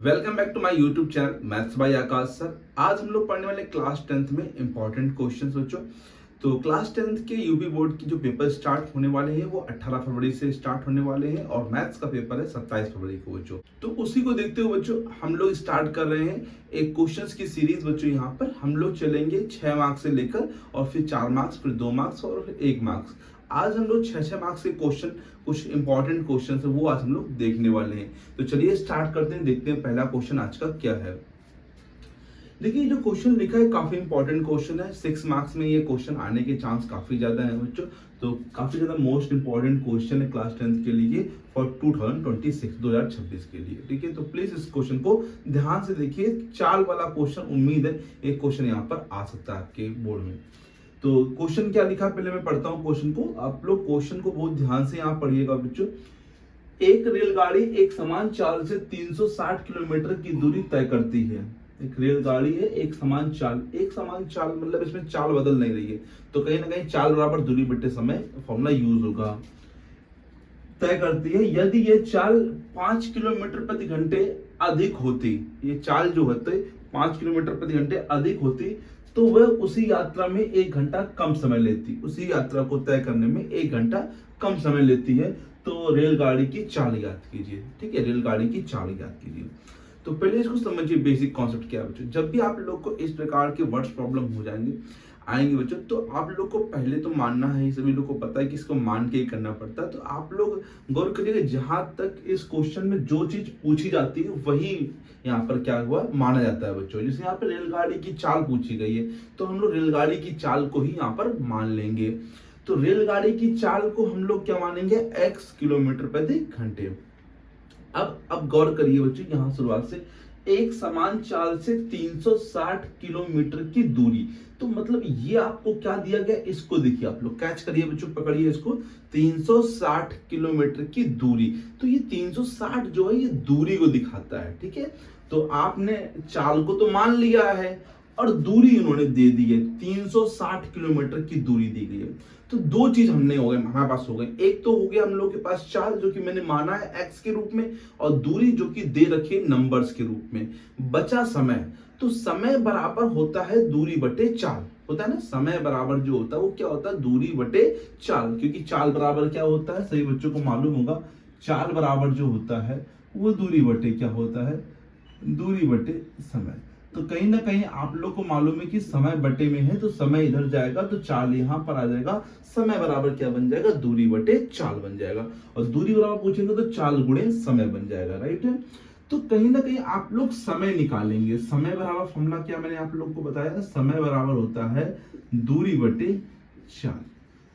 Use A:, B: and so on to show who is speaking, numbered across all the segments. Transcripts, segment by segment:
A: Welcome back to my YouTube channel maths by Akash sir. आज हम लोग पढ़ने वाले क्लास 10th में इंपॉर्टेंट क्वेश्चंस बच्चों। तो क्लास 10th के यूपी बोर्ड की जो पेपर स्टार्ट होने वाले हैं वो 18 फरवरी से स्टार्ट होने वाले हैं और मैथ्स का पेपर है 27 फरवरी को बच्चों। तो उसी को देखते हुए बच्चों हम लोग स्टार्ट कर रहे हैं एक क्वेश्चंस की सीरीज बच्चों। यहाँ पर हम लोग चलेंगे 6 मार्क्स से लेकर और फिर 4 मार्क्स, फिर 2 मार्क्स और फिर 1 मार्क्स। आज हम लोग 6 मार्क्स के क्वेश्चन, कुछ इंपॉर्टेंट क्वेश्चन है वो आज हम लोग देखने वाले हैं। तो चलिए स्टार्ट करते हैं, देखते हैं पहला क्वेश्चन आज का क्या है। देखिए जो क्वेश्चन लिखा है काफी इंपॉर्टेंट क्वेश्चन है। 6 मार्क्स में ये क्वेश्चन आने के चांस काफी ज्यादा है बच्चों। तो काफी ज्यादा मोस्ट इंपॉर्टेंट क्वेश्चन है क्लास 10th के लिए फॉर 2026 के लिए। ठीक है, तो प्लीज इस क्वेश्चन को ध्यान से देखिए। चाल वाला क्वेश्चन, उम्मीद है एक क्वेश्चन यहाँ पर आ सकता है आपके बोर्ड में। तो क्वेश्चन क्या लिखा पहले मैं पढ़ता हूँ क्वेश्चन को। आप लोग क्वेश्चन को बहुत ध्यान से यहाँ पढ़िएगा बच्चों। एक रेलगाड़ी एक समान चाल से 360 किलोमीटर की दूरी तय करती है। एक रेलगाड़ी है एक समान चाल मतलब इसमें चाल बदल नहीं रही है, तो कहीं ना कहीं चाल बराबर दूरी बटे समय फॉर्मूला यूज होगा। तय करती है यदि ये चाल 5 किलोमीटर प्रति घंटे अधिक होती, ये चाल जो होती 5 किलोमीटर प्रति घंटे अधिक होती तो वह उसी यात्रा में 1 घंटा कम समय लेती। उसी यात्रा को तय करने में 1 घंटा कम समय लेती है। तो रेलगाड़ी की चाल याद कीजिए। ठीक है, रेलगाड़ी की चाल याद कीजिए। तो पहले इसको समझिए बेसिक कॉन्सेप्ट क्या है बच्चों। जब भी आप लोग को इस प्रकार के वर्ड्स प्रॉब्लम हो जाएंगे आएंगे बच्चों, तो आप लोग को पहले तो मानना है, सभी लोग को पता है कि इसको मान के ही करना पड़ता है। तो आप लोग गौर करिएगा, जहां तक इस क्वेश्चन में जो चीज पूछी जाती है वही यहाँ पर क्या हुआ माना जाता है बच्चों। जैसे यहाँ पर रेलगाड़ी की चाल पूछी गई है तो हम लोग रेलगाड़ी की चाल को ही यहाँ पर मान लेंगे। तो रेलगाड़ी की चाल को हम लोग क्या मानेंगे, x किलोमीटर प्रति घंटे। अब गौर करिए बच्चों, यहाँ शुरुआत से एक समान चाल से 360 किलोमीटर की दूरी। तो मतलब ये आपको क्या दिया गया, इसको देखिए आप लोग, कैच करिए बच्चों, पकड़िए इसको। 360 किलोमीटर की दूरी, तो ये 360 जो है ये दूरी को दिखाता है। ठीक है, तो आपने चाल को तो मान लिया है और दूरी उन्होंने दे दी है, 360 किलोमीटर की दूरी दी गई है। तो दो चीज हमने हो गए, हमारे पास हो गए। एक तो हो गया हम लोग के पास चाल जो कि मैंने माना है x के रूप में, और दूरी जो कि दे रखी है नंबर्स के रूप में। बचा समय, तो समय बराबर होता है दूरी बटे चाल, होता है ना। समय बराबर जो होता है वो क्या होता है, दूरी बटे चाल। क्योंकि चाल बराबर क्या होता है, सभी बच्चों को मालूम होगा, चाल बराबर जो होता है वो दूरी बटे क्या होता है, दूरी बटे समय। तो कहीं ना कहीं आप लोग को मालूम है कि समय बटे में है, तो समय इधर जाएगा तो चाल यहाँ पर आ जाएगा। समय बराबर क्या बन जाएगा, दूरी बटे चाल बन जाएगा। और दूरी बराबर पूछेंगे तो चाल गुणे समय बन जाएगा। राइट है, तो कहीं ना कहीं आप लोग समय निकालेंगे। समय बराबर फॉर्मूला क्या मैंने आप लोग को बताया था, समय बराबर होता है दूरी बटे चाल।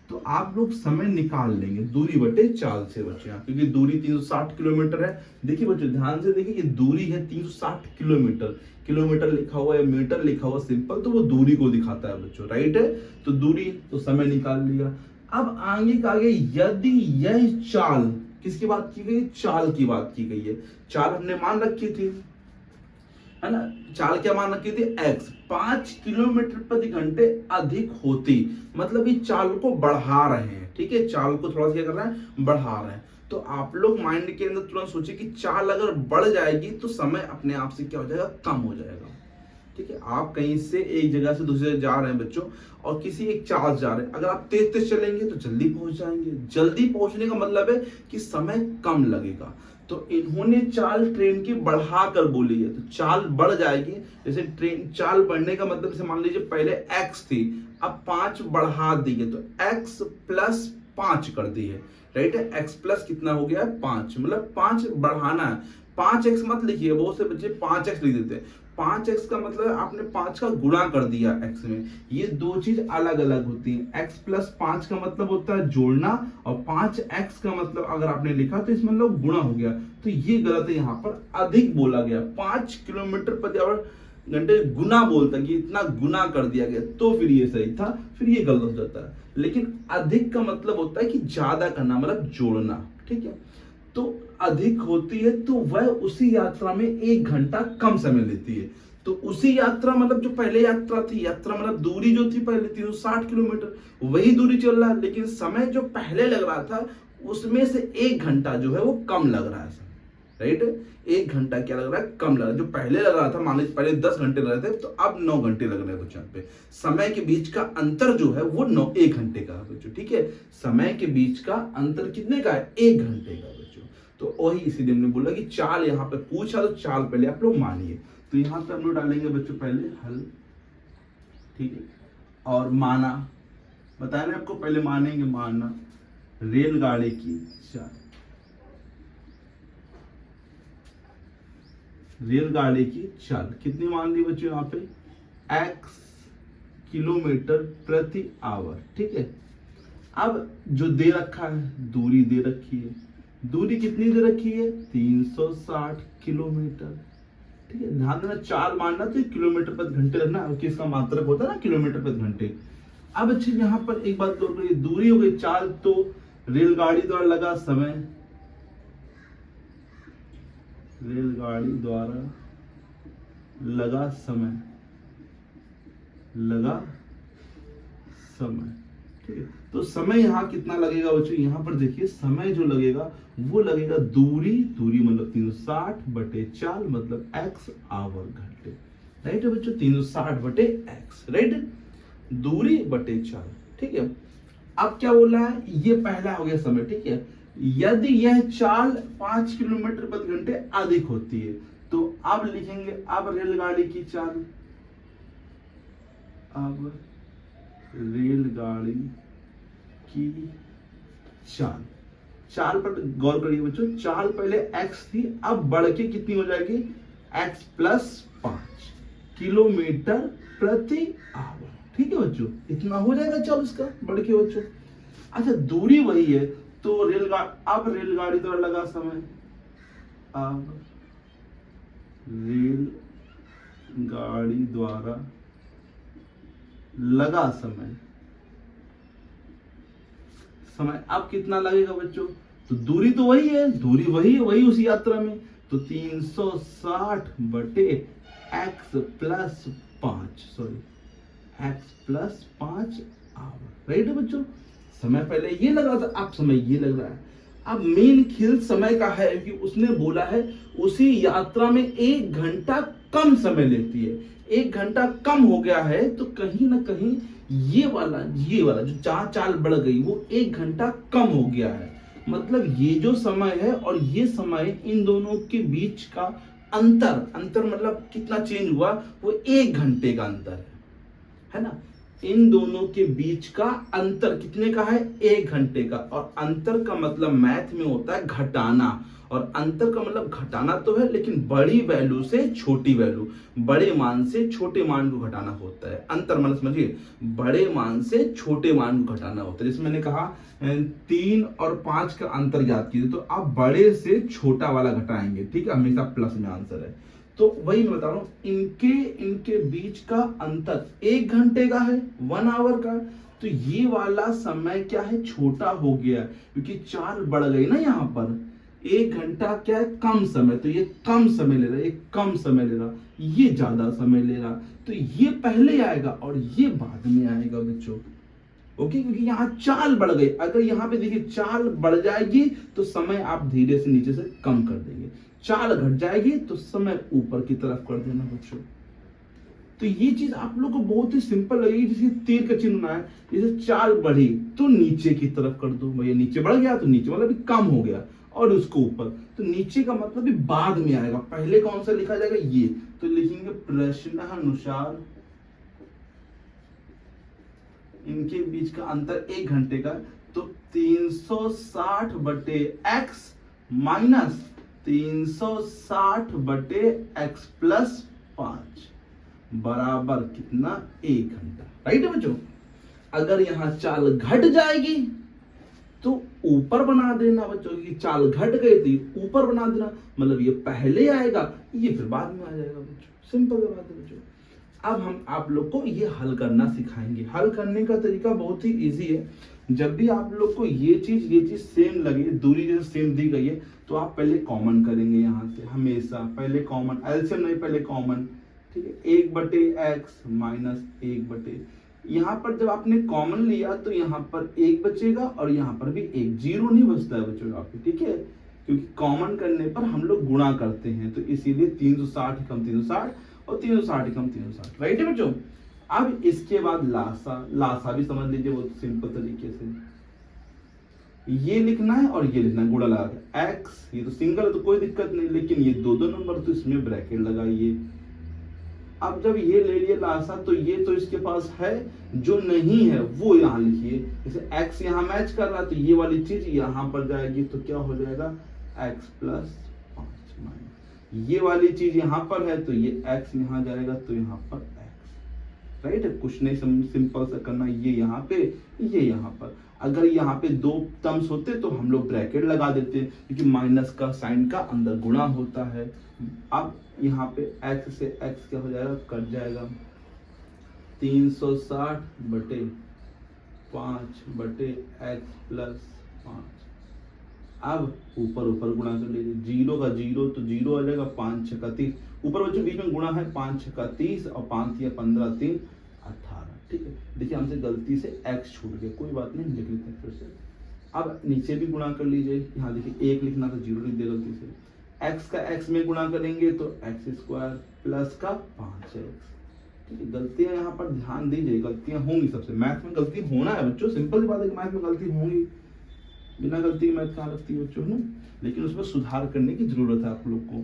A: तो आप लोग समय निकाल लेंगे दूरी बटे चाल से बच्चे, क्योंकि दूरी 360 किलोमीटर है। देखिए बच्चों ध्यान से देखिए, ये दूरी है 360 किलोमीटर। किलोमीटर लिखा हुआ है, मीटर लिखा हुआ सिंपल, तो वो दूरी को दिखाता है बच्चों। राइट है, तो दूरी, तो समय निकाल लिया। अब आगे का आगे, यदि यह चाल, किसकी बात की गई, चाल की बात की गई है। चाल हमने मान रखी थी, है ना। चाल क्या मान रखी थी, x 5 किलोमीटर प्रति घंटे अधिक होती, मतलब ये चाल को बढ़ा रहे हैं। ठीक है, चाल को थोड़ा सा क्या कर रहे हैं, बढ़ा रहे हैं। तो आप लोग माइंड के अंदर तुरंत सोचिए कि चाल अगर बढ़ जाएगी तो समय अपने आप से क्या हो जाएगा, कम हो जाएगा। ठीक है, आप कहीं से एक जगह से दूसरी जगह जा रहे हैं बच्चों, और किसी एक चाल जा रहे हैं, अगर आप तेज तेज चलेंगे तो जल्दी पहुंच जाएंगे। जल्दी पहुंचने का मतलब है कि समय कम लगेगा। तो इन्होंने चाल ट्रेन की बढ़ा कर बोली है, तो चाल बढ़ जाएगी। जैसे ट्रेन चाल बढ़ने का मतलब, जैसे मान लीजिए पहले x थी, अब 5 बढ़ा दी है, तो x प्लस 5 कर दी है। राइट है, x प्लस कितना हो गया है, 5, मतलब 5 बढ़ाना है। 5x मत लिखिए, बहुत से बच्चे 5x लिख देते हैं। 5x का मतलब आपने 5 का गुणा कर दिया x में। ये दो चीज अलग अलग होती है। x प्लस 5 का मतलब होता है जोड़ना, और 5x का मतलब अगर आपने लिखा तो इसमें मतलब गुणा हो गया। तो ये गलत है, यहाँ पर अधिक बोला गया। 5 किलोमीटर प्रति घंटे गुना बोलता है कि इतना गुना कर दिया गया, तो फिर ये सही था, फिर ये गलत हो जाता है। लेकिन अधिक का मतलब होता है कि ज्यादा करना, मतलब जोड़ना। ठीक है, तो अधिक होती है तो वह उसी यात्रा में 1 घंटा कम समय लेती है। तो उसी यात्रा मतलब जो पहले यात्रा थी, यात्रा मतलब दूरी जो थी पहले 360 किलोमीटर, वही दूरी चल रहा है, लेकिन समय जो पहले लग रहा था उसमें से 1 घंटा जो है वो कम लग रहा है। राइट। 1 घंटा क्या लग रहा है, कम लग रहा है। जो पहले लग रहा था, मान लीजिए पहले 10 घंटे लग रहे थे, तो अब 9 घंटे लग रहे हैं बच्चों पे। समय के बीच का अंतर जो है वो 1 घंटे का है बच्चों, ठीक है। समय के बीच का अंतर कितने का है, 1 घंटे का बच्चों। तो वही इसीलिए हमने बोला कि चाल यहाँ पे पूछा तो चाल पहले आप लोग मानिए। तो यहाँ पे हम लोग डालेंगे बच्चों पहले हल, ठीक है। और माना, बताया ना आपको, पहले मानेंगे, माना रेलगाड़ी की चाल, रेलगाड़ी की चाल कितनी मान ली बच्चों यहाँ पे, x किलोमीटर प्रति आवर, ठीक है। अब जो दे रखा है, दूरी दे रखी है, दूरी कितनी दे रखी है, 360 किलोमीटर, ठीक है। ध्यान देना, चाल मानना तो किलोमीटर प्रति घंटे रखना, किसका मात्रक होता है ना, किलोमीटर प्रति घंटे। अब अच्छे यहाँ पर एक बात गौर करिए, दूरी हो गई, चाल तो रेलगाड़ी द्वारा लगा समय, रेलगाड़ी द्वारा लगा समय, लगा समय, ठीक है। तो समय यहाँ कितना लगेगा बच्चों, यहाँ पर देखिए समय जो लगेगा वो लगेगा दूरी, दूरी मतलब 360/4 मतलब x आवर घंटे, राइट है बच्चों, 360/x, राइट, दूरी बटे 4, ठीक है। अब क्या बोला है, ये पहला हो गया समय, ठीक है। यदि यह चाल 5 किलोमीटर प्रति घंटे अधिक होती है, तो अब लिखेंगे, अब रेलगाड़ी की चाल, अब रेलगाड़ी की चाल, चाल पर गौर करिए बच्चों, चाल पहले x थी, अब बढ़ के कितनी हो जाएगी, x + 5 किलोमीटर प्रति आवर, ठीक है बच्चों। इतना हो जाएगा चाल इसका बढ़ के बच्चों। अच्छा, दूरी वही है, तो अब रेलगाड़ी द्वारा लगा समय, अब रेलगाड़ी द्वारा लगा समय, समय अब कितना लगेगा बच्चों, तो दूरी तो वही है, दूरी वही है, वही उसी यात्रा में, तो 360/x + 5, sorry x + 5 our, right है बच्चों। समय पहले ये लग रहा था, अब समय ये लग रहा है। अब मेन खेल समय का है कि उसने बोला है उसी यात्रा में 1 घंटा कम समय लेती है, 1 घंटा कम हो गया है, तो कहीं ना कहीं ये वाला जो जहां चाल बढ़ गई वो 1 घंटा कम हो गया है। मतलब ये जो समय है और ये समय, इन दोनों के बीच का अंतर मतलब कितना चेंज हुआ, वो 1 घंटे का अंतर है ना। इन दोनों के बीच का अंतर कितने का है, 1 घंटे का। और अंतर का मतलब मैथ में होता है घटाना, और अंतर का मतलब घटाना तो है, लेकिन बड़ी वैल्यू से छोटी वैल्यू, बड़े मान से छोटे मान को घटाना होता है। अंतर मतलब समझिए, बड़े मान से छोटे मान को घटाना होता है। जैसे मैंने कहा 3 और 5 का अंतर ज्ञात कीजिए, तो आप बड़े से छोटा वाला घटाएंगे, ठीक है, हमेशा प्लस में आंसर है। तो वही मैं बता रहा हूं, इनके बीच का अंतर 1 घंटे का है, 1 आवर का। तो ये वाला समय क्या है, छोटा हो गया, क्योंकि चाल बढ़ गई ना यहाँ पर। 1 घंटा क्या है, कम समय, तो ये कम समय ले रहा है, ये कम समय ले रहा, ये ज्यादा समय ले रहा, तो ये पहले आएगा और ये बाद में आएगा बच्चों। ओके, क्योंकि यहाँ चाल बढ़ गई। अगर यहाँ पे देखिए चाल बढ़ जाएगी तो समय आप धीरे से नीचे से कम कर देंगे, चाल घट जाएगी तो समय ऊपर की तरफ कर देना बच्चों। तो ये चीज आप लोग को बहुत ही सिंपल लगेगी, जैसे तीर का चिन्ह है, जैसे चाल बढ़ी तो नीचे की तरफ कर दो, भैया नीचे बढ़ गया तो नीचे मतलब कम हो गया, और उसको ऊपर, तो नीचे का मतलब भी बाद में आएगा, पहले कौन सा लिखा जाएगा, ये। तो लिखेंगे प्रश्नानुसार इनके बीच का अंतर 1 घंटे का, तो 360/x माइनस 360/x + 5 बराबर कितना, 1 घंटा, राइट है बच्चों। अगर यहां चाल घट जाएगी तो ऊपर बना देना बच्चों, की चाल घट गई तो ऊपर बना देना, मतलब ये पहले आएगा, ये फिर बाद में आ जाएगा बच्चों। सिंपल बात है बच्चों। अब हम आप लोग को ये हल करना सिखाएंगे। हल करने का तरीका बहुत ही इजी है। जब भी आप लोग को ये चीज सेम लगे, दूरी जैसे सेम दी गई है, तो आप पहले कॉमन करेंगे यहाँ से, हमेशा पहले कॉमन, एलसीएम नहीं, पहले कॉमन, ठीक है। 1/x माइनस 1/, यहाँ पर जब आपने कॉमन लिया तो यहाँ पर 1 बचेगा और यहाँ पर भी 1, 0 नहीं बचता है बच्चों यहाँ पे, ठीक है। क्योंकि कॉमन करने पर हम लोग गुणा करते हैं, तो इसीलिए 360 एकम 360 और 360 एकम 360, राइट है बच्चों। अब इसके बाद लासा, लासा भी समझ लीजिए बहुत सिंपल तरीके से, ये लिखना है और ये लिखना है गुणा लगा के, एक्स, ये तो सिंगल है तो कोई दिक्कत नहीं, लेकिन ये दो दो नंबर तो इसमें ब्रैकेट लगाइए। अब जब ये ले लिए लासा तो ये तो इसके पास है, जो नहीं है वो यहाँ लिखिए, जैसे x यहाँ मैच कर रहा है तो ये वाली चीज यहाँ पर जाएगी, तो क्या हो जाएगा x प्लस 5 माइनस, ये वाली चीज यहाँ पर है तो ये x यहाँ जाएगा तो यहाँ पर x, राइट है। कुछ नहीं, सिंपल सा करना, ये यहाँ पे ये यहाँ पर, अगर यहाँ पे दो टर्म्स होते तो हम लोग ब्रैकेट लगा देते, क्योंकि माइनस का साइन का अंदर गुणा होता है। अब यहाँ पे x से x क्या हो जाएगा, कट जाएगा, 360 बटे 5 बटे x प्लस 5। अब ऊपर ऊपर गुणा कर लीजिए, जीरो का जीरो तो जीरो आ जाएगा, 5 6 का 30, ऊपर बच्चों बीच में गुणा है, 5 6 का 30 और 5 या 15 3 18, ठीक है। देखिए हमसे गलती से x छूट गया, कोई बात नहीं, लिख लेते हैं फिर से। अब नीचे भी गुणा कर लीजिए, यहाँ देखिए 1 लिखना था, जीरो लिख दिया गलती से, x का x में गुणा करेंगे तो x स्क्वायर प्लस का 5x, ठीक है। गलतियां यहाँ पर ध्यान दीजिए, गलतियां होंगी, सबसे मैथ में गलती होना है बच्चों, सिंपल सी बात है कि मैथ में गलती होंगी, बिना गलती के मैथ कहाँ लगती है बच्चों, है ना। लेकिन उसमें सुधार करने की जरूरत है आप लोग को।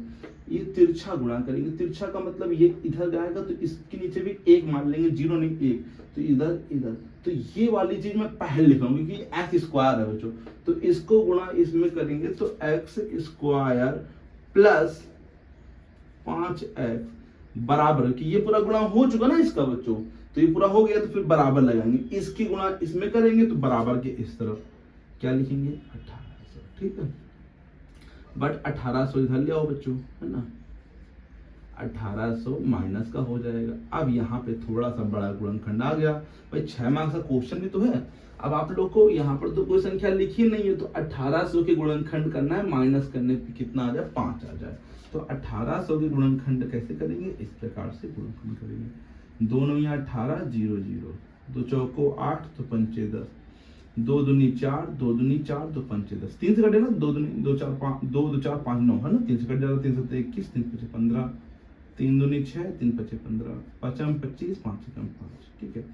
A: ये तिरछा गुणा करेंगे, तिरछा का मतलब ये इधर जाएगा तो इसके नीचे भी एक मान लेंगे, जीरो नहीं एक, तो इधर इधर, तो ये वाली चीज मैं पहले लिख रहा हूँ क्योंकि एक्स स्क्वायर है बच्चों, तो इसको गुणा इसमें करेंगे तो एक्स स्क्वायर प्लस 5x बराबर, कि ये पूरा गुणा हो चुका ना इसका बच्चों, तो ये पूरा हो गया तो फिर बराबर लगाएंगे, इसकी गुणा इसमें करेंगे तो बराबर के इस तरफ क्या लिखेंगे 1800, ठीक है। बट 1800 इधर ले आओ बच्चों, है ना, 1800 माइनस का हो जाएगा। अब यहाँ पे थोड़ा सा बड़ा गुणनखंड आ गया, भाई 6 मार्क्स का क्वेश्चन भी तो है। अब आप लोग को यहाँ पर तो कोई संख्या लिखी नहीं है, तो 1800 के गुणनखंड करना है, माइनस करने पे कितना आ जाए 5 आ जाए, तो 1800 के गुणनखंड कैसे करेंगे, इस प्रकार से गुणनखंड करेंगे, दोनों यहाँ 18 0 0, दो चौको 8 तो पंचे 10, दो दूनी 4 दो दूनी 4 दो पंचे 10, 3 से कटे ना, दो दूनी 2 4 5 2 2 4 5 9 है ना, 3 से कट जाएगा, 3 7 21 3 5 15, 3 दूनी 6 3 5 15, 5 25 5 5, ठीक है।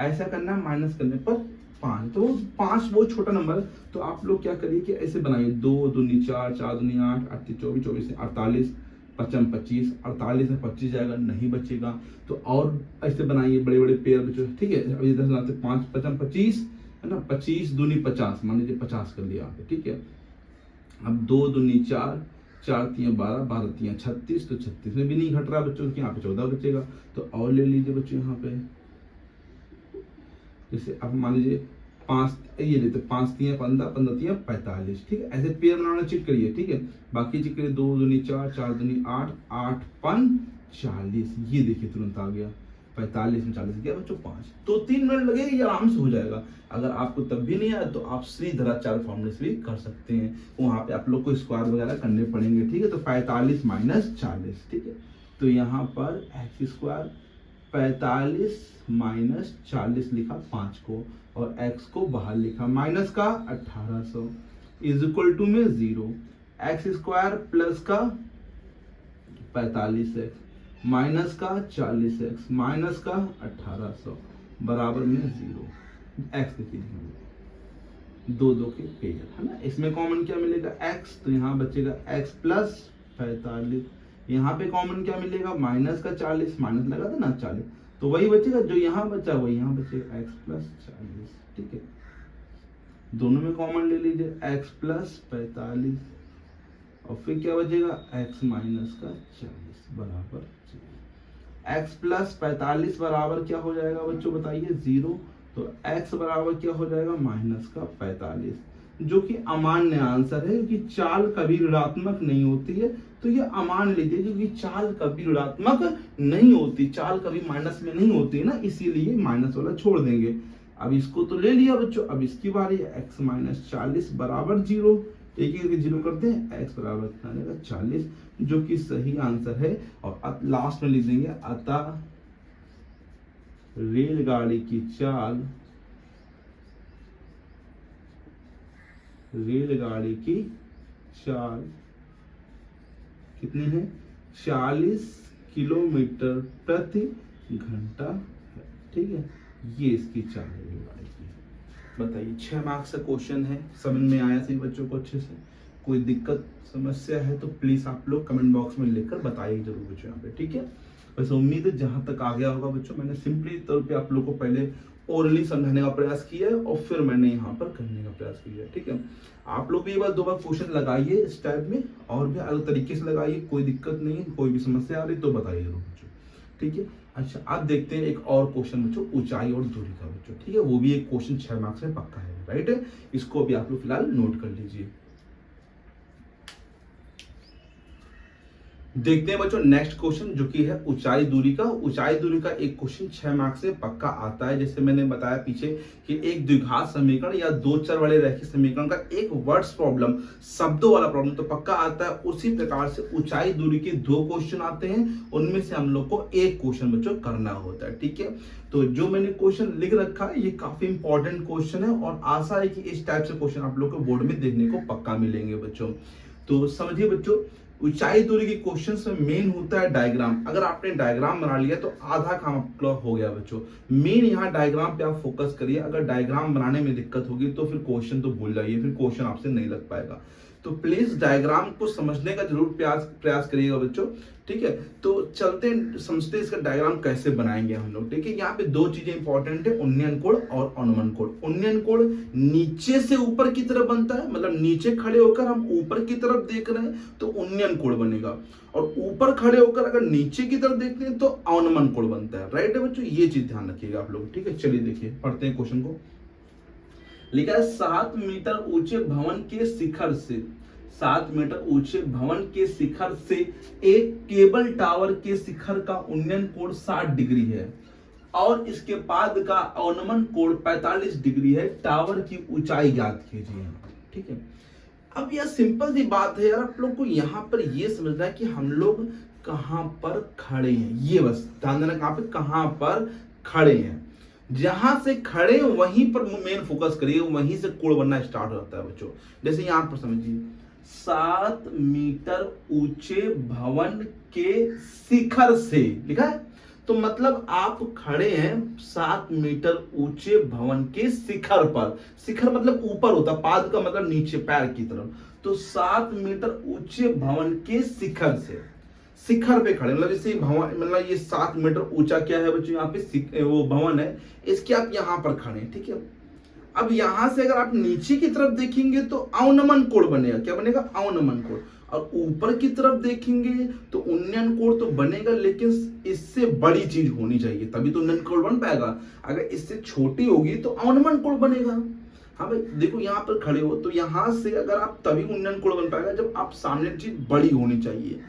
A: ऐसा करना, माइनस करने पर 5, तो 5 वो छोटा नंबर है, तो आप लोग क्या करिए कि ऐसे बनाइए, 2 दूनी 4 4 दूनी 8 8 24 24 से 48, 5 25, 48 में 25 जाएगा, नहीं बचेगा, तो और ऐसे बनाइए बड़े बड़े पेयर बच्चों, ठीक है। अब इधर बनाते 5 5 25 है ना, 25 दूनी 50, मान लीजिए 50 कर लिया आपने, ठीक है। अब 2 दूनी 4 4 3 12 12 3 36, तो 36 में भी नहीं घट रहा बच्चों, यहाँ पे 14 बचेगा, तो और ले लीजिए बच्चों यहाँ पे, जैसे अब मान लीजिए 5 ये लेते 5 3 15 15 3 45, ठीक है। ऐसे पेयर बनाना चेक करिए, ठीक है। बाकी चेक करिए, 2 दूनी 4 4 दूनी 8 8 5 40, ये देखिए तुरंत आ गया, 45 में 40 गया बच्चों 5, तो 3 मिनट लगेगा, ये आराम से हो जाएगा। अगर आपको तब भी नहीं आया तो आप श्रीधराचार्य फॉर्मूले से भी कर सकते हैं, वहां पे आप लोग को स्क्वायर वगैरह करने पड़ेंगे, ठीक है। तो 45 माइनस 40, ठीक है, तो यहाँ पर एक्स स्क्वायर 45 माइनस 40 लिखा 5 को, और x को बाहर लिखा, माइनस का 1800 इज इक्वल टू में 0, एक्स स्क्वायर प्लस का 45x माइनस का 40x माइनस का 1800 बराबर में 0, x देखिए दो दो के पेयर है ना, इसमें कॉमन क्या मिलेगा x, तो यहाँ बचेगा x प्लस 45, यहाँ पे कॉमन क्या मिलेगा माइनस का 40, माइनस लगा था ना 40, तो वही बचेगा जो यहाँ बचा वही यहाँ बचेगा x प्लस 40, ठीक है। दोनों में कॉमन ले लीजिए x प्लस 45, और फिर क्या बचेगा x माइनस का 40 बराबर 0, x प्लस 45 बराबर क्या हो जाएगा बच्चों बताइए 0, तो x बराबर क्या हो जाएगा माइनस का 45, जो कि अमान्य आंसर है, क्योंकि चाल कभी ऋणात्मक नहीं होती है, तो ये अमान लीजिए, क्योंकि चाल कभी ऋणात्मक नहीं होती, चाल कभी माइनस में नहीं होती है ना, इसीलिए माइनस वाला छोड़ देंगे। अब इसको तो ले लिया बच्चों, अब इसकी बारी है, x माइनस 40 बराबर 0, एक एक जीरो करते हैं, x बराबर कितना आएगा 40, जो कि सही आंसर है। और लास्ट में लिख देंगे, अतः रेलगाड़ी की चाल, रेलगाड़ी की चाल कितनी है? 40 किलोमीटर प्रति घंटा है। ठीक है, ये इसकी चाल है गाड़ी की। बताइए 6 मार्क्स का क्वेश्चन है, समझ में आया सही बच्चों को अच्छे से? कोई दिक्कत समस्या है तो प्लीज आप लोग कमेंट बॉक्स में लिखकर बताइए जरूर बच्चों यहाँ पे। ठीक है, वैसे उम्मीद है जहां तक आ गया होगा बच्चों, मैंने सिंपली तौर पे आप लोग को पहले ओरली समझाने का प्रयास किया है और फिर मैंने यहाँ पर करने का प्रयास किया है। ठीक है, आप लोग भी एक बार 2 बार क्वेश्चन लगाइए इस टाइप में, और भी अलग तरीके से लगाइए, कोई दिक्कत नहीं है। कोई भी समस्या आ रही तो बताइए जरूर बच्चों। ठीक है, अच्छा आप देखते हैं एक और क्वेश्चन बच्चों, ऊंचाई और दूरी का बच्चों। ठीक है, वो भी एक क्वेश्चन 6 मार्क्स में पक्का है। राइट है, इसको भी आप लोग फिलहाल नोट कर लीजिए। देखते हैं बच्चों नेक्स्ट क्वेश्चन जो कि है ऊंचाई दूरी का। ऊंचाई दूरी का एक क्वेश्चन 6 मार्क्स से पक्का आता है। जैसे मैंने बताया पीछे कि एक द्विघात समीकरण या 2 चर वाले रैखिक समीकरण का एक वर्ड्स प्रॉब्लम, शब्दों वाला प्रॉब्लम तो पक्का आता है। उसी प्रकार से ऊंचाई दूरी के 2 क्वेश्चन आते हैं, उनमें से हम लोग को एक क्वेश्चन बच्चों करना होता है। ठीक है, तो जो मैंने क्वेश्चन लिख रखा है ये काफी इंपॉर्टेंट क्वेश्चन है और आशा है कि इस टाइप से क्वेश्चन आप लोग को बोर्ड में देखने को पक्का मिलेंगे बच्चों। तो समझिए बच्चों, ऊंचाई दूरी के क्वेश्चंस में मेन होता है डायग्राम। अगर आपने डायग्राम बना लिया तो आधा काम आपका हो गया बच्चों। मेन यहाँ डायग्राम पे आप फोकस करिए। अगर डायग्राम बनाने में दिक्कत होगी तो फिर क्वेश्चन तो भूल जाइए, फिर क्वेश्चन आपसे नहीं लग पाएगा। तो प्लीज डायग्राम को समझने का जरूर प्रयास करिएगा बच्चों। ठीक है, तो चलते समझते इसका डायग्राम कैसे बनाएंगे हम लोग। ठीक है, यहाँ पे 2 चीजें इंपॉर्टेंट है, उन्नयन कोण और अनुमान कोण। उन्नयन कोण नीचे से ऊपर की तरफ बनता है, मतलब नीचे खड़े होकर हम ऊपर की तरफ देख रहे हैं तो उन्नयन कोण बनेगा, और ऊपर खड़े होकर अगर नीचे की तरफ देखते हैं तो अवनमन कोण बनता है। राइट है बच्चों, ये चीज ध्यान रखिएगा आप लोग। ठीक है, चलिए देखिए पढ़ते हैं क्वेश्चन को। लिखा है 7 मीटर ऊंचे भवन के शिखर से, 7 मीटर ऊंचे भवन के शिखर से एक केबल टावर के शिखर का उन्नयन कोण 60 डिग्री है और इसके पाद का अवनमन कोण 45 डिग्री है। टावर की ऊंचाई ज्ञात कीजिए। ठीक है, अब यह सिंपल सी बात है यार, आप लोग को यहाँ पर यह समझना है कि हम लोग कहां पर खड़े हैं। ये बस ध्यान देना, कहां पर खड़े हैं। जहां से खड़े वहीं पर मेन फोकस करिए, वहीं से कोण बनना स्टार्ट होता है बच्चों। जैसे यहां पर समझिए 7 मीटर ऊंचे भवन के शिखर से लिखा है, तो मतलब आप खड़े हैं 7 मीटर ऊंचे भवन के शिखर पर। शिखर मतलब ऊपर होता, पाद का मतलब नीचे पैर की तरफ। तो 7 मीटर ऊंचे भवन के शिखर से, शिखर पे खड़े, मतलब जैसे भवन, मतलब ये 7 मीटर ऊंचा क्या है बच्चों, यहाँ पे वो भवन है, इसके आप यहाँ पर खड़े हैं। ठीक है, अब यहां से अगर आप नीचे की तरफ देखेंगे तो अवनमन कोण बनेगा। क्या बनेगा? अवनमन कोण। और ऊपर की तरफ देखेंगे तो उन्नयन कोण तो बनेगा, लेकिन इससे बड़ी चीज होनी चाहिए तभी तो उन्नयन कोण बन पाएगा। अगर इससे छोटी होगी तो अवनमन कोण बनेगा। हाँ भाई देखो, यहाँ पर खड़े हो तो यहां से अगर आप तभी उन्नयन कोण बन पाएगा जब आप सामने चीज बड़ी होनी चाहिए।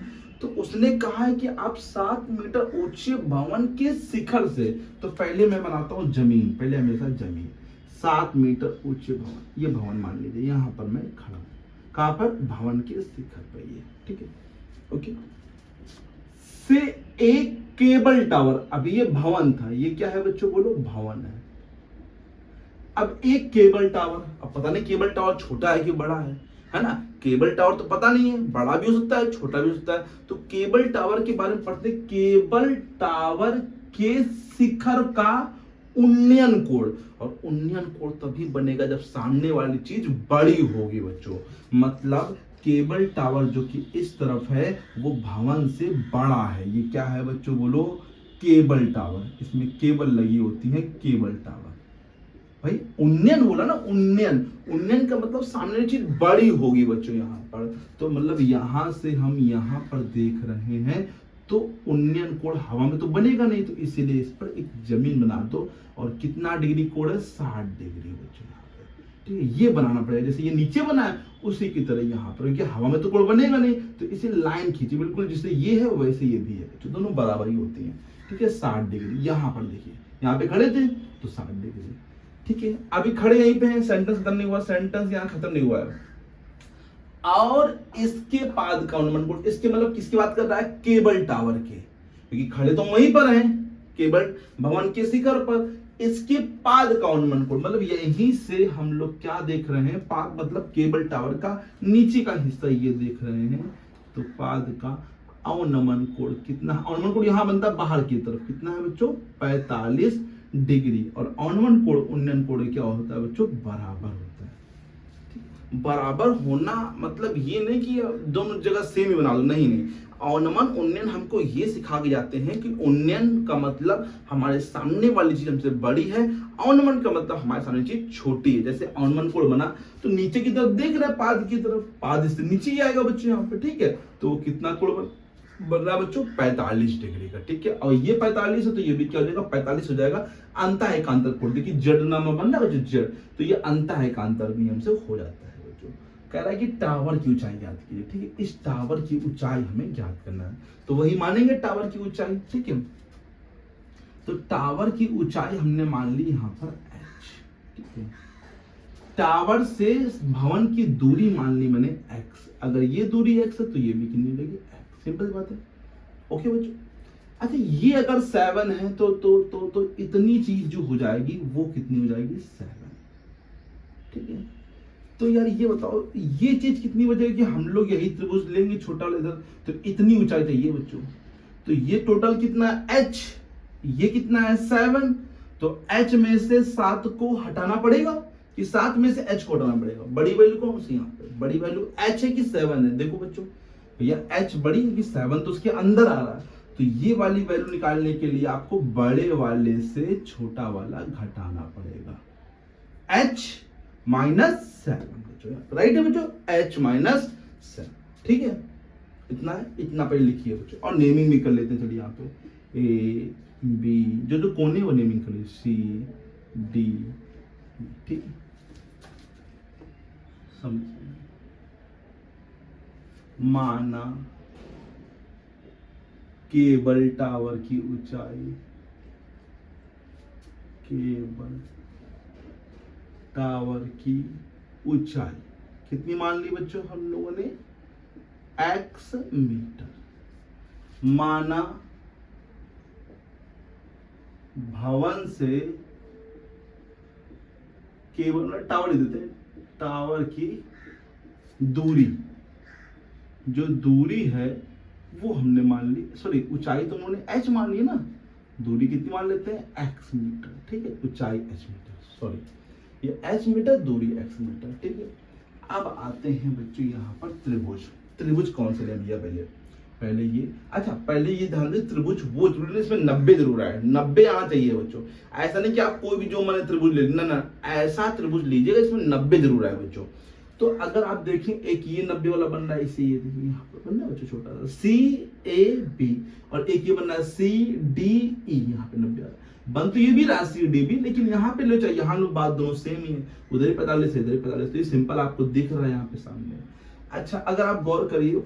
A: तो उसने कहा है कि आप 7 मीटर ऊंचे भवन के शिखर से, तो पहले मैं बनाता हूं जमीन, पहले हमेशा जमीन। 7 मीटर ऊंचे भवन, ये भवन मान लीजिए, यहां पर मैं खड़ा हूं। कहां पर? भवन के शिखर पर। ये ठीक है, ओके। से एक केबल टावर, अभी ये भवन था, ये क्या है बच्चों बोलो? भवन है। अब एक केबल टावर, अब पता नहीं केबल टावर छोटा है कि बड़ा है ना? केबल टावर तो पता नहीं है, बड़ा भी हो सकता है छोटा भी हो सकता है। तो केबल टावर के बारे में पढ़ते, केबल टावर के शिखर का उन्नयन कोण, और उन्नयन कोण तभी बनेगा जब सामने वाली चीज बड़ी होगी बच्चों। मतलब केबल टावर जो कि इस तरफ है वो भवन से बड़ा है। ये क्या है बच्चों बोलो? Cable tower. इसमें केबल लगी होती है, केबल टावर। भाई उन्नयन बोला ना, उन्नयन, उन्नयन का मतलब सामने चीज बड़ी होगी बच्चों यहाँ पर। तो मतलब यहां से हम यहाँ पर देख रहे हैं तो उन्नयन कोण हवा में तो बनेगा नहीं, तो इसीलिए इस पर एक जमीन बना दो। और कितना डिग्री कोण है? 60 डिग्री बच्चों यहाँ पे। ठीक है, ये बनाना पड़ेगा। जैसे ये नीचे बना है उसी की तरह यहाँ पर, क्योंकि हवा में तो कोण बनेगा नहीं, तो इसे लाइन खींची बिल्कुल, जैसे ये है वैसे ये भी है बच्चों, दोनों बराबर ही होती है। ठीक है, 60 डिग्री। यहाँ पर देखिए, यहाँ पे खड़े थे तो 60 डिग्री। ठीक है, अभी खड़े यहीं पे हैं, सेंटेंस खत्म नहीं हुआ, सेंटेंस यहाँ खत्म नहीं हुआ है। और इसके पाद का अनुमान कोण, इसके मतलब किसकी बात कर रहा है? केबल टावर के, क्योंकि खड़े तो वहीं पर हैं, केबल भवन के शिखर पर। इसके पाद का अवनमन कोण, मतलब यहीं से हम लोग क्या देख रहे हैं, पाद मतलब केबल टावर का नीचे का हिस्सा ये देख रहे हैं। तो पाद का अवनमन कोण कितना, अवनमन कोण यहां बनता है बाहर की तरफ, कितना है बच्चों 45 डिग्री। और अवनमन कोण उन्नयन कोण क्या होता है बच्चों, बराबर होता है। बराबर होना मतलब ये नहीं कि दोनों जगह सेम ही बना दो, नहीं नहीं। अवनमन उन्नयन हमको ये सिखा के जाते हैं कि उन्नयन का मतलब हमारे सामने वाली चीज हमसे बड़ी है, अवनमन का मतलब हमारे सामने चीज छोटी है। जैसे अवनमन कोण बना तो नीचे की तरफ देख रहा है, पाद की तरफ, पाद इससे नीचे ही आएगा बच्चों यहाँ पे, ठीक है। तो कितना कोण बन रहा है बच्चों 45 डिग्री का, ठीक है। और ये 45 है तो ये भी क्या हो जाएगा 45 हो जाएगा। अंतः एकांतर कोण, देखिए जड़ नाम बन रहा है बच्चों, जड़, तो ये अंतः एकांतर नियम से हो जाता है। कह रहा है कि टावर की ऊंचाई ज्ञात कीजिए, ठीक है। इस टावर की ऊंचाई हमें ज्ञात करना है, तो वही मानेंगे टावर की ऊंचाई, ठीक है। तो टावर की ऊंचाई हमने मान ली यहां पर h, ठीक है। टावर से भवन की दूरी मान ली मैंने x, अगर ये दूरी x है तो ये भी कितनी लगेगी x, सिंपल बात है। ओके बच्चों, अच्छा ये अगर 7 है तो इतनी चीज जो हो जाएगी वो कितनी हो जाएगी 7, ठीक है। तो यार ये बताओ ये चीज कितनी बचेगी कि हम लोग यही त्रिभुज लेंगे छोटा वाला इधर, तो इतनी ऊंचाई चाहिए बच्चों। तो ये टोटल कितना है h, ये कितना है 7, तो h में से 7 को हटाना पड़ेगा कि 7 में से h को हटाना पड़ेगा। बड़ी वैल्यू कौन सी यहाँ पे, बड़ी वैल्यू h है कि 7 है, देखो बच्चों भैया h बड़ी है कि 7, तो उसके अंदर आ रहा है। तो ये वाली वैल्यू निकालने के लिए आपको बड़े वाले से छोटा वाला घटाना पड़ेगा, h माइनस 7, राइट है बच्चों, h माइनस 7, ठीक है। इतना है, इतना पहले लिखिए बच्चों, और नेमिंग भी कर लेते हैं। चलिए यहाँ पे ए बी जो कोने वो नेमिंग कर लीजिए, सी डी, ठीक है। माना केबल टावर की ऊंचाई, केबल टावर की ऊंचाई कितनी मान ली बच्चों हम लोगों ने, x मीटर। माना भवन से केवल टावर देते हैं, टावर की दूरी, जो दूरी है वो हमने मान ली, सॉरी ऊंचाई तो उन्होंने h मान ली ना, दूरी कितनी मान लेते हैं x मीटर, ठीक है। ऊंचाई h मीटर, सॉरी ये h मीटर, दूरी x मीटर, ठीक है। अब आते हैं बच्चों यहाँ पर त्रिभुज, त्रिभुज कौन से ले लिया पहले ये, अच्छा पहले ये ध्यान दें त्रिभुज वो जरूरी इसमें 90 जरूर आए, 90 आना चाहिए बच्चों। ऐसा नहीं कि आप कोई भी जो मैंने त्रिभुज ले ना, ऐसा त्रिभुज लीजिएगा इसमें 90 जरूर आए बच्चों। तो अगर आप देखें एक ये 90 वाला बन रहा है, इसे ये देखिए यहाँ पर बन रहा है बच्चों छोटा सा CAB, और एक ये बन रहा है CDE, यहाँ पे 90 आ रहा है। बन तो ये भी रहा CDB, लेकिन यहाँ पे लो चाहिए, यहाँ लोग बात दोनों सेम ही है, उधर ही 45 इधर ही 45, तो ये सिंपल आपको दिख रहा है यहाँ पे सामने। अच्छा अगर आप गौर करिए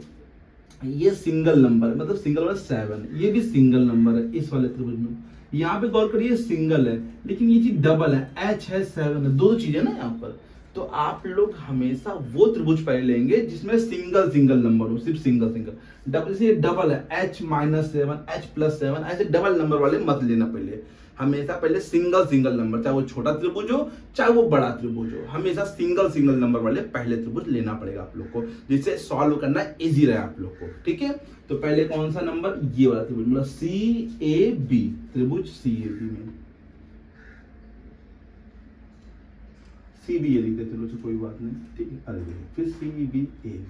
A: ये सिंगल नंबर है, मतलब सिंगल नंबर 7, ये भी सिंगल नंबर है इस वाले त्रिभुज में। यहाँ पे गौर करिए सिंगल है, लेकिन ये चीज डबल है, h है 7 है, दो चीजें ना यहाँ पर। तो आप लोग हमेशा वो त्रिभुज पहले लेंगे जिसमें सिंगल सिंगल नंबर हो, सिर्फ सिंगल सिंगल। डबल से डबल है, h माइनस 7, h प्लस 7, ऐसे डबल नंबर वाले मत लेना पहले, हमेशा पहले सिंगल सिंगल नंबर, चाहे वो छोटा त्रिभुज हो चाहे वो बड़ा त्रिभुज हो, हमेशा सिंगल सिंगल नंबर वाले पहले त्रिभुज लेना पड़ेगा आप लोग को, जिससे सॉल्व करना इजी रहे आप लोग को, ठीक है। तो पहले कौन सा नंबर, ये वाला त्रिभुज, मतलब CAB, त्रिभुज CAB में CBA लिख देते, चलो कोई बात नहीं, ठीक है। अरे फिर CBA, ठीक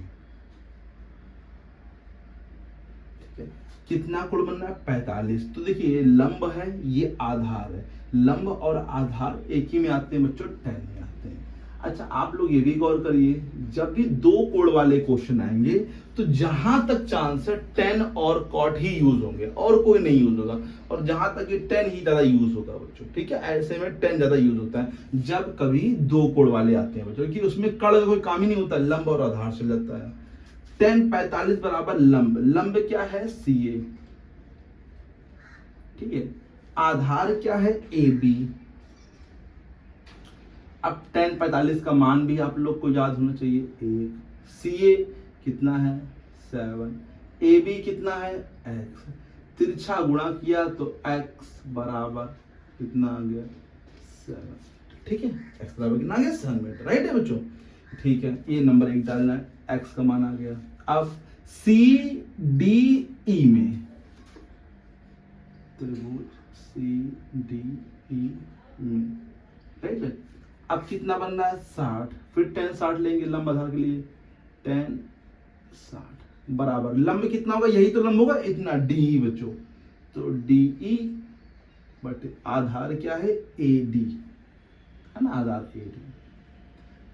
A: है। कितना कोण बन रहा है 45। तो देखिए लंब है, ये आधार है, लंब और आधार एक ही में आते हैं बच्चों, 10 में आते हैं। अच्छा आप लोग ये भी गौर करिए, जब भी दो कोण वाले क्वेश्चन आएंगे तो जहां तक चांस है 10 और कॉट ही यूज होंगे, और कोई नहीं यूज होगा, और जहां तक ये 10 ही ज्यादा यूज होगा बच्चों, ठीक है। ऐसे में 10 ज्यादा यूज होता है जब कभी दो कोण वाले आते हैं बच्चों, कि उसमें कड़ का कोई काम ही नहीं होता, लंब और आधार चल जाता है। 10 45 बराबर लंब, लंब क्या है CA, ठीक है। आधार क्या है AB। अब 10 45 का मान भी आप लोग को याद होना चाहिए, 1, CA कितना है 7, AB कितना है x, तिरछा गुणा किया तो x बराबर कितना आ गया 7, ठीक है। x बराबर कितना आ गया 7 मीटर, राइट है बच्चों। ठीक है, ये नंबर 1 डालना है, x का मान आ गया। अब CDE में त्रिभुज CDE में, राइट है। अब कितना बन रहा है 60, फिर 10 60 लेंगे लंब आधार के लिए, 10 60 बराबर लंब कितना होगा, यही तो लंब होगा इतना DE बच्चों, तो DE बटे आधार क्या है AD, है ना, आधार AD।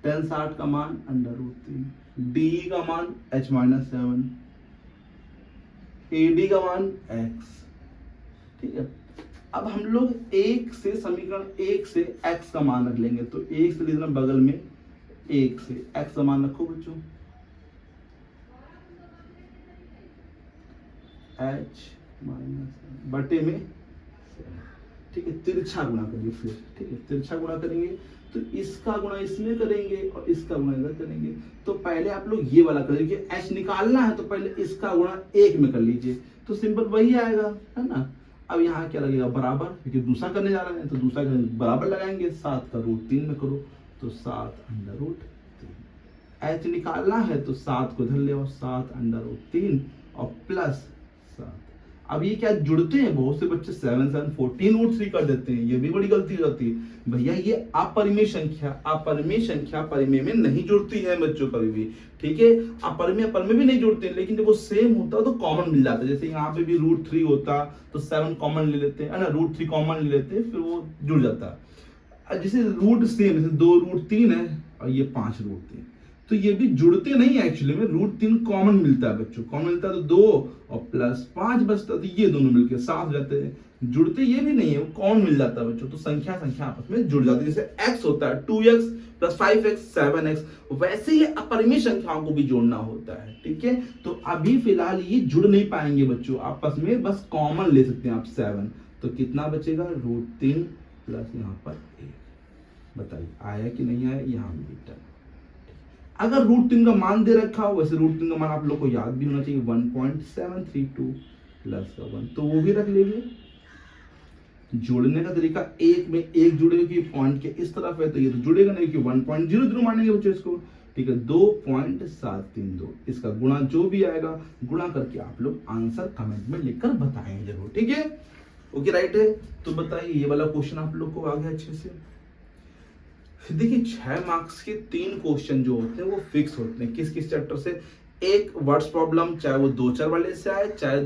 A: 10 60 का मान √3, DE का मान h-7, AD का मान x, ठीक है। अब हम लोग एक से समीकरण 1 से x का मान रख लेंगे, तो 1 से लेना बगल में 1 से x का मान रखो बच्चों, h-7 बटे में 7, ठीक है। तिरछा गुणा करिए फिर, ठीक है, तिरछा गुणा करेंगे तो इसका गुणा इसमें करेंगे और इसका गुणा इधर करेंगे। तो पहले आप लोग ये वाला कर लीजिए, h निकालना है तो पहले इसका गुणा 1 में कर लीजिए, तो सिंपल वही आएगा, है ना। अब यहाँ क्या लगेगा बराबर, क्योंकि दूसरा करने जा रहे हैं तो दूसरा बराबर लगाएंगे, 7 का √3 में करो तो 7 √3। h निकालना है तो 7 को इधर ले आओ, 7 √3 और प्लस 7। अब ये क्या जुड़ते हैं, बहुत से बच्चे 7 7 14 √3 कर देते हैं, ये भी बड़ी गलती हो जाती है भैया। ये अपरिमेय संख्या परिमेय में नहीं जुड़ती है बच्चों कभी भी, ठीक है। अपरिमेय भी नहीं जुड़ते, लेकिन जब वो सेम होता है तो कॉमन मिल जाता है। जैसे यहाँ पे भी √3 होता तो 7 कॉमन ले लेते हैं, ना, √3 कॉमन ले लेते हैं, फिर वो जुड़ जाता है। जैसे रूट सेम, जैसे 2 √3 है और ये 5 √3, तो ये भी जुड़ते नहीं है एक्चुअली में, √3 कॉमन मिलता है बच्चों, कॉमन मिलता है तो 2 और प्लस 5 बचता, तो ये दोनों मिलकर 7 हो जाते हैं। जुड़ते ये भी नहीं है, वो कॉमन मिल जाता है बच्चों, तो संख्या आपस में जुड़ जाती है। जैसे x होता है 2x + 5x 7x, वैसे ही अपरिमेय संख्याओं को भी जोड़ना होता है, ठीक है। तो अभी फिलहाल ये जुड़ नहीं पाएंगे बच्चों आपस में, बस कॉमन ले सकते हैं आप 7, तो कितना बचेगा √3 प्लस यहाँ पर 1। बताइए आया कि नहीं आया, यहाँ भी। अगर √3 का मान दे रखा हो, वैसे √3 का मान आप लोग को याद भी होना चाहिए 1.732 प्लस का 1, तो वो भी रख लेंगे। जोड़ने का तरीका 1 में 1 जुड़ेगा कि पॉइंट के इस तरफ है, तो ये तो जुड़ेगा नहीं कि 1.00 मानेंगे बच्चों इसको, ठीक है। 2.732 इसका गुणा जो भी आएगा, गुणा करके आप लोग आंसर कमेंट में लिखकर बताएंगे जरूर, ठीक है। ओके, राइट है। तो बताइए ये वाला क्वेश्चन आप लोग को आ गया अच्छे से। फिर देखिए 6 मार्क्स के 3 क्वेश्चन जो होते हैं वो फिक्स होते हैं, किस किस चैप्टर से। एक वर्ड्स प्रॉब्लम, चाहे वो 2 चर वाले से आए, चाहे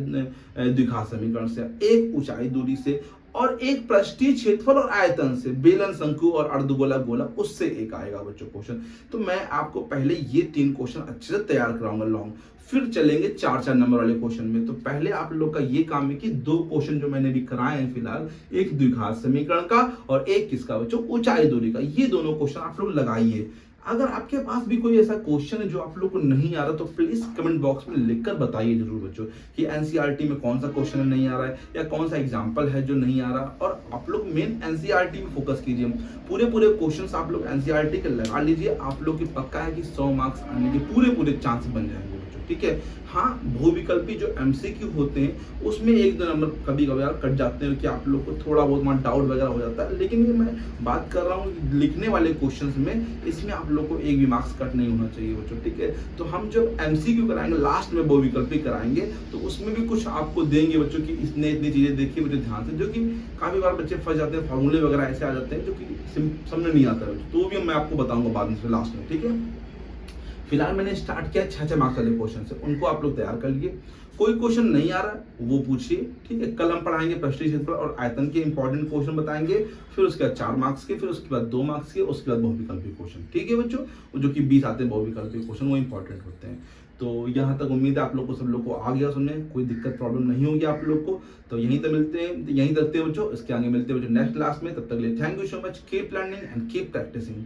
A: द्विघात समीकरण से आए, एक ऊंचाई दूरी से, और एक पृष्ठीय क्षेत्रफल और आयतन से, बेलन, शंकु और अर्धगोला, गोला, उससे एक आएगा बच्चों क्वेश्चन। तो मैं आपको पहले ये 3 क्वेश्चन अच्छे से तैयार कराऊंगा लॉन्ग, फिर चलेंगे 4 नंबर वाले क्वेश्चन में। तो पहले आप लोग का ये काम है कि 2 क्वेश्चन जो मैंने भी कराए हैं फिलहाल, एक द्विघात समीकरण का और एक किसका बच्चों, ऊंचाई दूरी का, ये दोनों क्वेश्चन आप लोग लगाइए। अगर आपके पास भी कोई ऐसा क्वेश्चन है जो आप लोग को नहीं आ रहा, तो प्लीज कमेंट बॉक्स में लिखकर बताइए जरूर बच्चों कि एनसीईआरटी में कौन सा क्वेश्चन नहीं आ रहा है या कौन सा एग्जांपल है जो नहीं आ रहा। और आप लोग मेन एनसीईआरटी में फोकस कीजिए, पूरे क्वेश्चंस आप लोग एनसीईआरटी के लगा लीजिए, आप लोग की पक्का है कि 100 मार्क्स आने के पूरे चांस बन जाएंगे बच्चों, ठीक है। हाँ, बहुविकल्पी जो एमसीक्यू होते हैं उसमें 1-2 नंबर कभी कभार कट जाते हैं कि आप लोग को थोड़ा बहुत डाउट वगैरह हो जाता है, लेकिन ये मैं बात कर रहा हूँ लिखने वाले क्वेश्चंस में, इसमें आप लोग को एक भी मार्क्स कट नहीं होना चाहिए बच्चों, ठीक है। तो हम जब एमसीक्यू कराएंगे लास्ट में बहुविकल्पी कराएंगे, तो उसमें भी कुछ आपको देंगे बच्चों की इसने इतनी चीजें देखिए बच्चों ध्यान से, जो कि काफी बार बच्चे फंस जाते हैं, फॉर्मूले वगैरह ऐसे आ जाते हैं जो कि समझ नहीं आता है, तो भी मैं आपको बताऊंगा बाद में लास्ट में, ठीक है। फिलहाल मैंने स्टार्ट किया 6 मार्क्स वाले क्वेश्चन से, उनको आप लोग तैयार कर लिए। कोई क्वेश्चन नहीं आ रहा वो पूछिए, ठीक है। कल हम पढ़ाएंगे पृष्ठीय क्षेत्रफल और आयतन के इंपॉर्टेंट क्वेश्चन बताएंगे, फिर उसके बाद 4 मार्क्स के, फिर उसके बाद 2 मार्क्स के, उसके बाद बहुविकल्पी क्वेश्चन, ठीक है बच्चों, जो कि 20 आते हैं बहुविकल्पी क्वेश्चन, वो इंपॉर्टेंट होते हैं। तो यहाँ तक उम्मीद है आप लोग को, सब लोग को आ गया सुनने, कोई दिक्कत प्रॉब्लम नहीं होगी आप लोग को। तो यहीं तक मिलते हैं, यहीं रखते हैं बच्चों, इसके आगे मिलते हैं बच्चों नेक्स्ट क्लास में। तब तक के लिए thank you so much, keep learning and keep practising.